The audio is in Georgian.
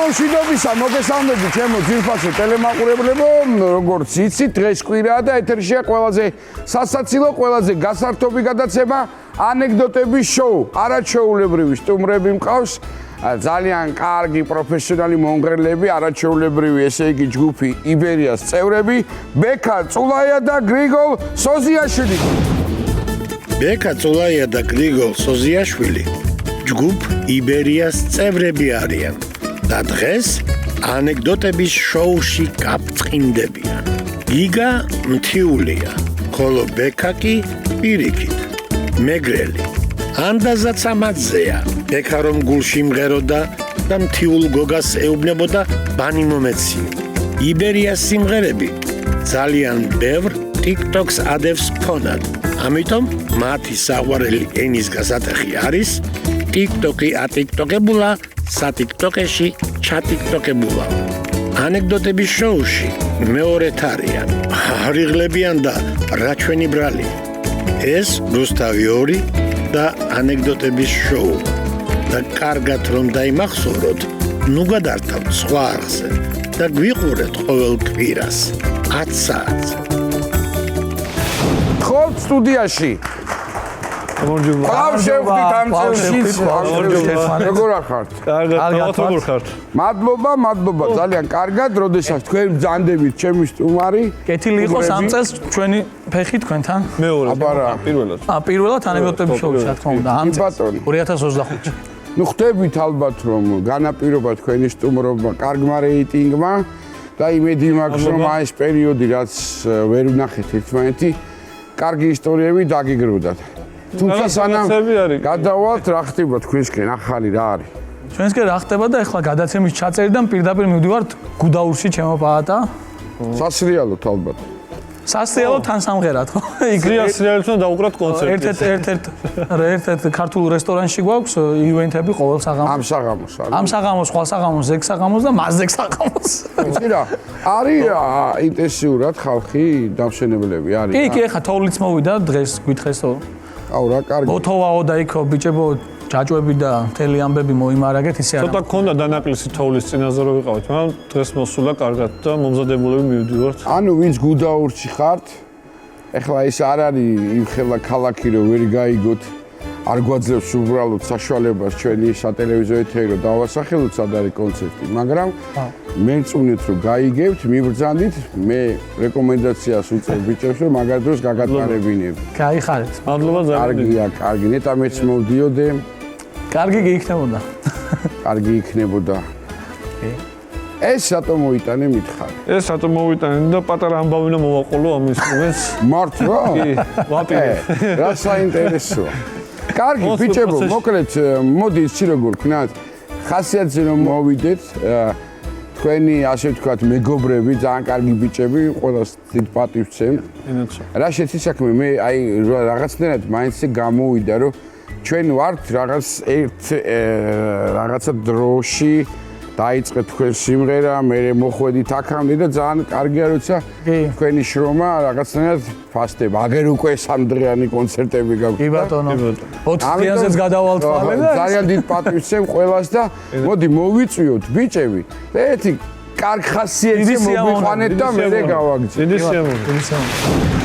მშვიდობისა, მოგესალმებით ჩემო ძვირფასო ტელემაყურებლებო, როგორც იცით, დღეს კვირაა და ეთერშია ყველაზე სასაცილო, ყველაზე გასართობი გადაცემა ანეკდოტების შოუ. არაჩვეულებრივი სტუმრები მყავს, ძალიან კარგი პროფესიონალი მომღერლები, არაჩვეულებრივი, ესე იგი ჯგუფი იბერიას წევრები, ბექა წულაია და გრიგოლ სოზიაშვილი. ბექა წულაია და გრიგოლ სოზიაშვილი ჯგუფ იბერიას წევრები არიან. და დღეს ანეკდოტების შოუში გაფრთხინდებიან. გიგა მთიულია, ხოლო ბექა კი პირიქით, მეგრელი. ანდაზაც ამაძეა, ბექა რომ გულში მღეროდა და მთიულ გოგას ეუბნებოდა ბანი მომეციო. იბერიას სიმღერები ძალიან ბევრ TikTok-ს ადევს ფონად. ამიტომ მათი საყვარელი ენის გასატეხი არის TikTok-ი ატიკტოკებულა, სატიკტოკეში ჩატიკტოკებულა. ანეკდოტების შოუში მეორეთ არიან, არიღლებიან და რაჩვენი ბრალი. ეს რუსთავი 2 და ანეკდოტების შოუ. და კარგად რომ დაიმახსოვროთ, ნუ გადართავთ სხვა არხზე და გვიყურეთ ყოველ კვირას 10 საათზე. ხოთ სტუდიაში. გავშევხდით ამ წელს. როგორ ახართ? კარგად ხართ. მადლობა, ძალიან კარგად, როდესაც თქვენ ბრძანდებით ჩემი სტუმარი. კეთილი იყოს ამ წელს ჩვენი ფეხი თქვენთან. აბარა, პირველად ანეკდოტების შოუში, რა თქმა უნდა, ამ წელს 2025-ში. ნუ ხვდებით ალბათ რომ განაპირობა თქვენი სტუმრობა კარგმა რეიტინგმა და იმედი მაქვს რომ ეს პერიოდი რაც ვერ ვნახეთ ერთმანეთი, კარგი ისტორიები დაგიგროვდათ. თუმცა სანამ გადავალთ, რა ხდება თქვენსკენ ახალი რა არის? ჩვენსკენ რა ხდება და ეხლა გადაცემის ჩაწერიდან პირდაპირ მივდივართ გუდაურში ჩემო პაატა. სასრიალოდ ალბათ. სასრიალო თან სამღერად, ხო? სრიალთან დაუყრათ კონცერტი. ერთ-ერთ ქართულ რესტორანში გვაქვს ივენთები ყოველ საღამოს. ამ საღამოს სხვა საღამოს, ზეგ საღამოს და მასზეგ საღამოს. იცი რა, არის ინტენსიურად ხალხი დამშენებლები არის. კი, ეხლა თოვლიც მოვიდა დღეს გითხესო. აუ რა კარგი. მოთოვაო და იქო ბიჭებო ჯაჭვები და მთელი ამბები მოიმარაგეთ ისე არა. ცოტა გქონდა დანაკლისი თოვლის წინაზე რომ ვიყავით, მაგრამ დღეს მოსულა კარგად და მომზადებულები მივდივართ. ანუ ვინც გუდაურში ხართ, ეხლა ის არ არის იმ ხელა ქალაქი რომ ვერ გაიგოთ, არ გვაძლევს უბრალოდ საშუალებას ჩვენი სატელევიზიო ეთერი რომ დავასახელოთ სად არის კონცერტი, მაგრამ მერწმუნეთ რომ გაიგებთ, მიბრძანდით, მე რეკომენდაციას უწევ ბიჭებს რომ მაგარ დროს გაგატარებინებ. გაიხარეთ. მადლობა ძალიან. კარგია, კარგი, ნეტა მეც მოვდიოდე. კარგი გიქნებოდა. კარგი იქნებოდა. ეს რატომ მოიტანე მითხარ? ეს რატომ მოვიტანე და პატარა ამბავი უნდა მოვაყოლო ამ ინსტრუმენტს. მართლა? კი, ვაპირე. რა საინტერესოა. კარგი, ბიჭებო, მოკლედ, მოდი იცი როგორ ქნათ. ხასიათზე რომ მოვიდეთ, თქვენი ასე ვთქვათ, მეგობრები, ძალიან კარგი ბიჭები, ყველას დიდ პატივს ვცემთ. რა შეცი საქმე, მე აი რაღაცნაირად მაინც გამოვიდა, რომ ჩვენ ვართ რაღაცა დროში დაიწყეთ თქვენ სიმღერა, მე მოხვედით აქამდე და ძალიან კარგია, როცა თქვენი შრომა რაღაცნაირად ფასდება. აგერ უკვე სამდღიანი კონცერტები გაქვთ. კი ბატონო. 4 დღეაზეც გადავალთ ხოლმე და ძალიან დიდ პატივს ვცემ ყველას და მოდი მოვიწვიოთ ბიჭები. და ერთი კარგ ხასიათზე მოვიყვანეთ და მე გავაგზავნოთ. დიდი სიამოვნებაა.